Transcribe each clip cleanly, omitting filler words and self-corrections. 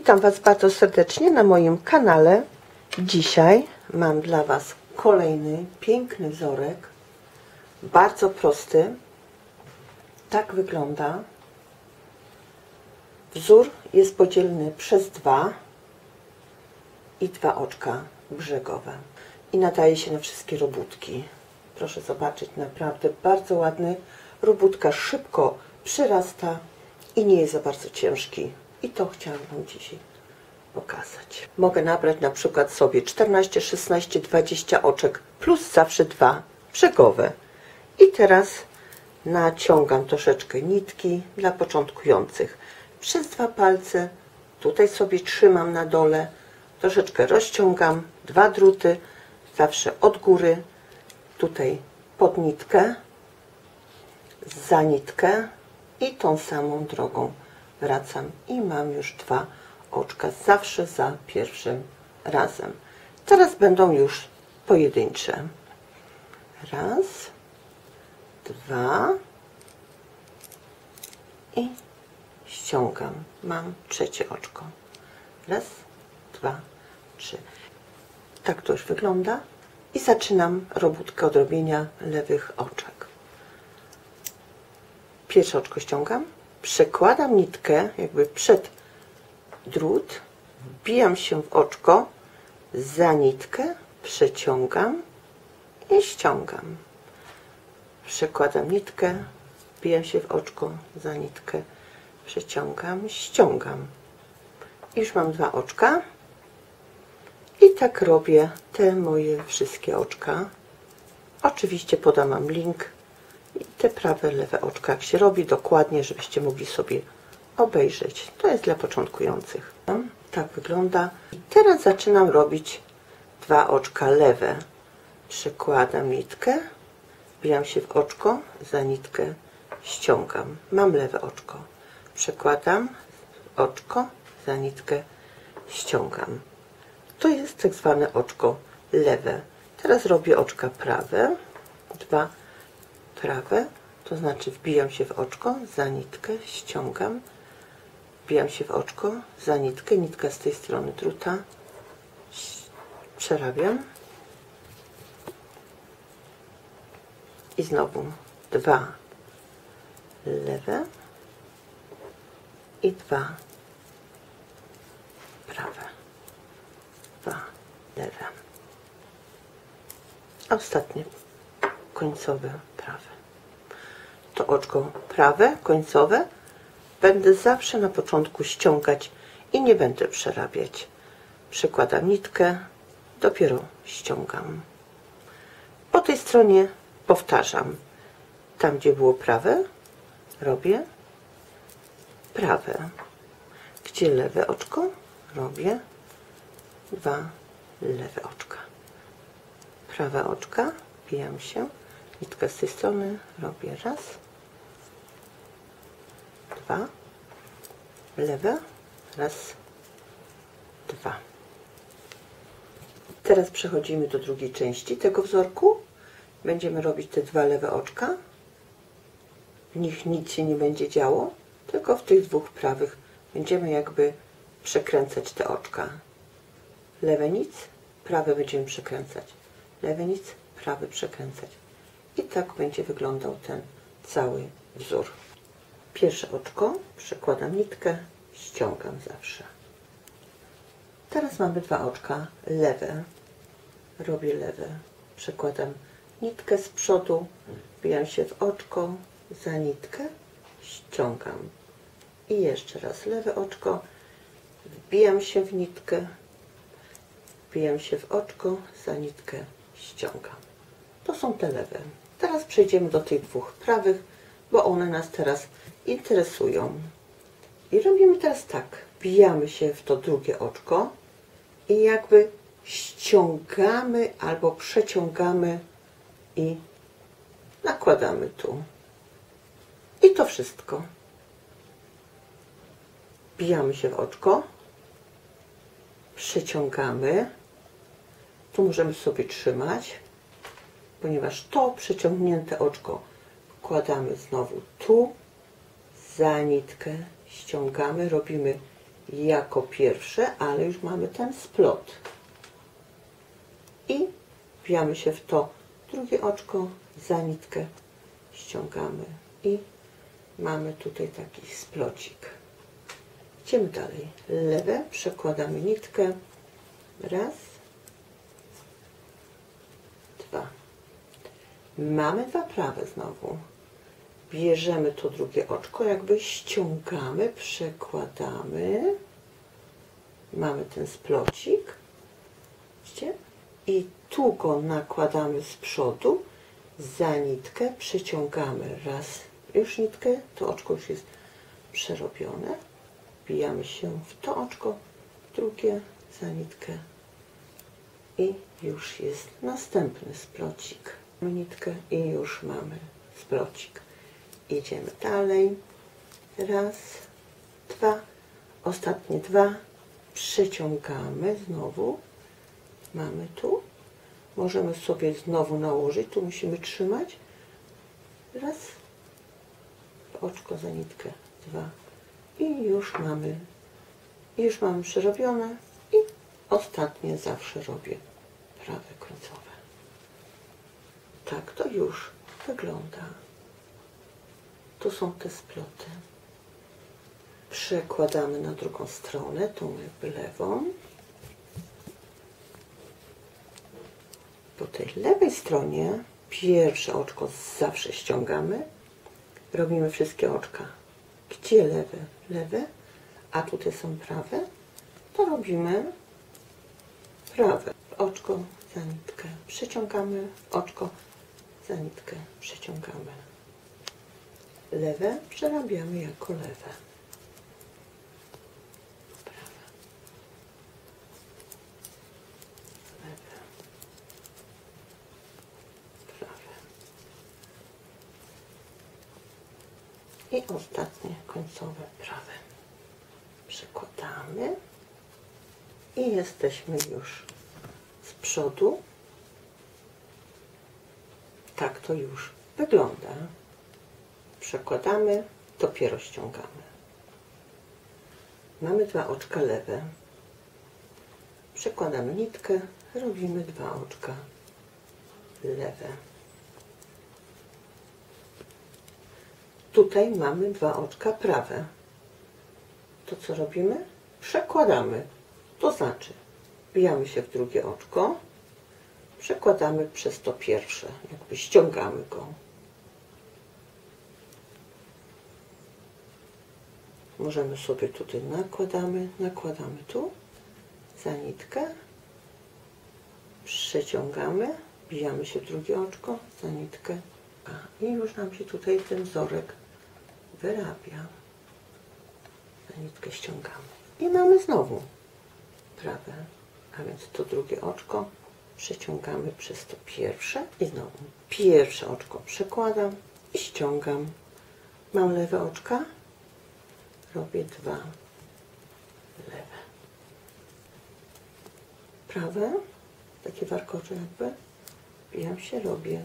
Witam Was bardzo serdecznie na moim kanale. Dzisiaj mam dla Was kolejny piękny wzorek, bardzo prosty. Tak wygląda. Wzór jest podzielony przez dwa i dwa oczka brzegowe i nadaje się na wszystkie robótki. Proszę zobaczyć, naprawdę bardzo ładny. Robótka szybko przyrasta i nie jest za bardzo ciężki. I to chciałam Wam dzisiaj pokazać. Mogę nabrać na przykład sobie 14, 16, 20 oczek plus zawsze dwa brzegowe. I teraz naciągam troszeczkę nitki dla początkujących. Przez dwa palce tutaj sobie trzymam na dole, troszeczkę rozciągam, dwa druty, zawsze od góry, tutaj pod nitkę, za nitkę i tą samą drogą wracam i mam już dwa oczka zawsze za pierwszym razem. Teraz będą już pojedyncze. Raz, dwa i ściągam. Mam trzecie oczko. Raz, dwa, trzy. Tak to już wygląda. I zaczynam robótkę od robienia lewych oczek. Pierwsze oczko ściągam, przekładam nitkę jakby przed drut, wbijam się w oczko, za nitkę, przeciągam i ściągam. Przekładam nitkę, wbijam się w oczko, za nitkę, przeciągam, ściągam. Już mam dwa oczka i tak robię te moje wszystkie oczka. Oczywiście podam Wam link i te prawe, lewe oczka, jak się robi dokładnie, żebyście mogli sobie obejrzeć. To jest dla początkujących. Tak wygląda. I teraz zaczynam robić dwa oczka lewe. Przekładam nitkę, wbijam się w oczko, za nitkę, ściągam. Mam lewe oczko. Przekładam oczko, za nitkę, ściągam. To jest tak zwane oczko lewe. Teraz robię oczka prawe. Dwa prawe, to znaczy wbijam się w oczko, za nitkę, ściągam, wbijam się w oczko, za nitkę, nitka z tej strony druta, przerabiam i znowu dwa lewe i dwa prawe, dwa lewe, ostatnie końcowe prawe. To oczko prawe, końcowe będę zawsze na początku ściągać i nie będę przerabiać. Przekładam nitkę, dopiero ściągam. Po tej stronie powtarzam. Tam, gdzie było prawe, robię prawe. Gdzie lewe oczko, robię dwa lewe oczka. Prawe oczka, wbijam się, nitkę z tej strony, robię raz, dwa, lewe, raz, dwa. Teraz przechodzimy do drugiej części tego wzorku. Będziemy robić te dwa lewe oczka. W nich nic się nie będzie działo, tylko w tych dwóch prawych będziemy jakby przekręcać te oczka. Lewe nic, prawe będziemy przekręcać. Lewe nic, prawy przekręcać. I tak będzie wyglądał ten cały wzór. Pierwsze oczko, przekładam nitkę, ściągam zawsze. Teraz mamy dwa oczka lewe. Robię lewe. Przekładam nitkę z przodu, wbijam się w oczko, za nitkę, ściągam. I jeszcze raz lewe oczko, wbijam się w nitkę, wbijam się w oczko, za nitkę, ściągam. To są te lewe. Teraz przejdziemy do tych dwóch prawych, bo one nas teraz interesują. I robimy teraz tak. Wbijamy się w to drugie oczko i jakby ściągamy albo przeciągamy i nakładamy tu. I to wszystko. Wbijamy się w oczko, przeciągamy. Tu możemy sobie trzymać, ponieważ to przeciągnięte oczko wkładamy znowu tu, za nitkę, ściągamy, robimy jako pierwsze, ale już mamy ten splot. I wbijamy się w to drugie oczko, za nitkę ściągamy i mamy tutaj taki splocik. Idziemy dalej. Lewe, przekładamy nitkę. Raz, dwa. Mamy dwa prawe znowu. Bierzemy to drugie oczko, jakby ściągamy, przekładamy. Mamy ten splocik. Widzicie? I tu go nakładamy z przodu, za nitkę, przeciągamy raz, już nitkę, to oczko już jest przerobione. Wbijamy się w to oczko, drugie, za nitkę i już jest następny splocik. Mamy nitkę i już mamy splocik. Idziemy dalej. Raz, dwa, ostatnie dwa, przeciągamy znowu. Mamy tu. Możemy sobie znowu nałożyć. Tu musimy trzymać. Raz. Oczko za nitkę. Dwa. I już mamy przerobione. I ostatnie zawsze robię prawe końcowe. Tak to już wygląda. Tu są te sploty. Przekładamy na drugą stronę, tą jakby lewą. Po tej lewej stronie pierwsze oczko zawsze ściągamy. Robimy wszystkie oczka. Gdzie lewe? Lewe, a tutaj są prawe. To robimy prawe. Oczko za nitkę przeciągamy, oczko za nitkę przeciągamy. Lewe przerabiamy jako lewe. Prawe. Lewe. Prawe. I ostatnie końcowe prawe. Przekładamy i jesteśmy już z przodu. Tak to już wygląda. Przekładamy, dopiero ściągamy. Mamy dwa oczka lewe. Przekładamy nitkę, robimy dwa oczka lewe. Tutaj mamy dwa oczka prawe. To co robimy? Przekładamy. To znaczy, wbijamy się w drugie oczko, przekładamy przez to pierwsze, jakby ściągamy go. Możemy sobie tutaj nakładamy tu, za nitkę, przeciągamy, wbijamy się w drugie oczko, za nitkę i już nam się tutaj ten wzorek wyrabia. Za nitkę ściągamy. I mamy znowu prawe, a więc to drugie oczko przeciągamy przez to pierwsze i znowu pierwsze oczko przekładam i ściągam. Mam lewe oczka, robię dwa lewe. Prawe, takie warkocze jakby, wbijam się, robię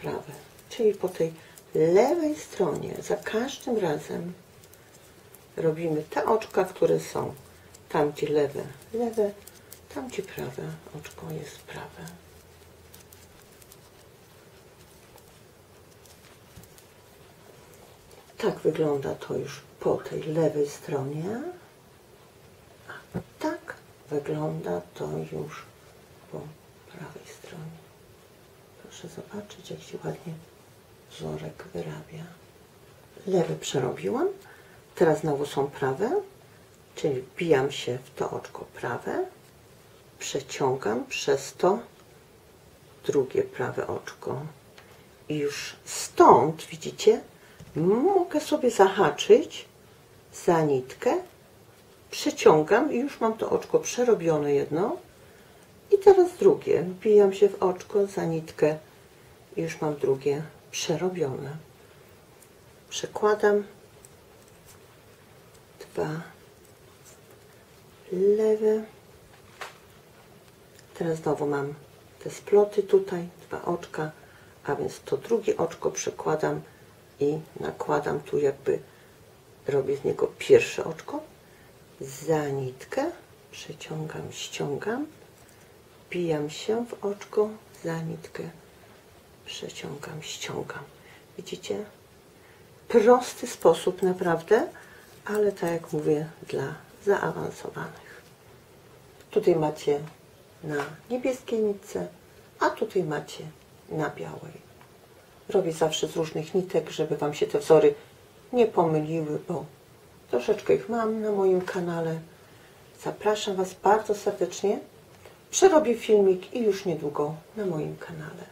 prawe. Czyli po tej lewej stronie za każdym razem robimy te oczka, które są tam, gdzie lewe, lewe, tam, gdzie prawe oczko jest prawe. Tak wygląda to już po tej lewej stronie, a tak wygląda to już po prawej stronie. Proszę zobaczyć, jak się ładnie wzorek wyrabia. Lewy przerobiłam, teraz znowu są prawe, czyli wbijam się w to oczko prawe, przeciągam przez to drugie prawe oczko i już stąd, widzicie, mogę sobie zahaczyć za nitkę, przeciągam i już mam to oczko przerobione jedno i teraz drugie, wbijam się w oczko za nitkę i już mam drugie przerobione. Przekładam, dwa lewe, teraz znowu mam te sploty tutaj, dwa oczka, a więc to drugie oczko przekładam i nakładam tu, jakby robię z niego pierwsze oczko, za nitkę, przeciągam, ściągam, wbijam się w oczko, za nitkę, przeciągam, ściągam. Widzicie? Prosty sposób naprawdę, ale tak jak mówię, dla zaawansowanych. Tutaj macie na niebieskiej nitce, a tutaj macie na białej. Robię zawsze z różnych nitek, żeby Wam się te wzory nie pomyliły, bo troszeczkę ich mam na moim kanale. Zapraszam Was bardzo serdecznie. Przerobię filmik i już niedługo na moim kanale.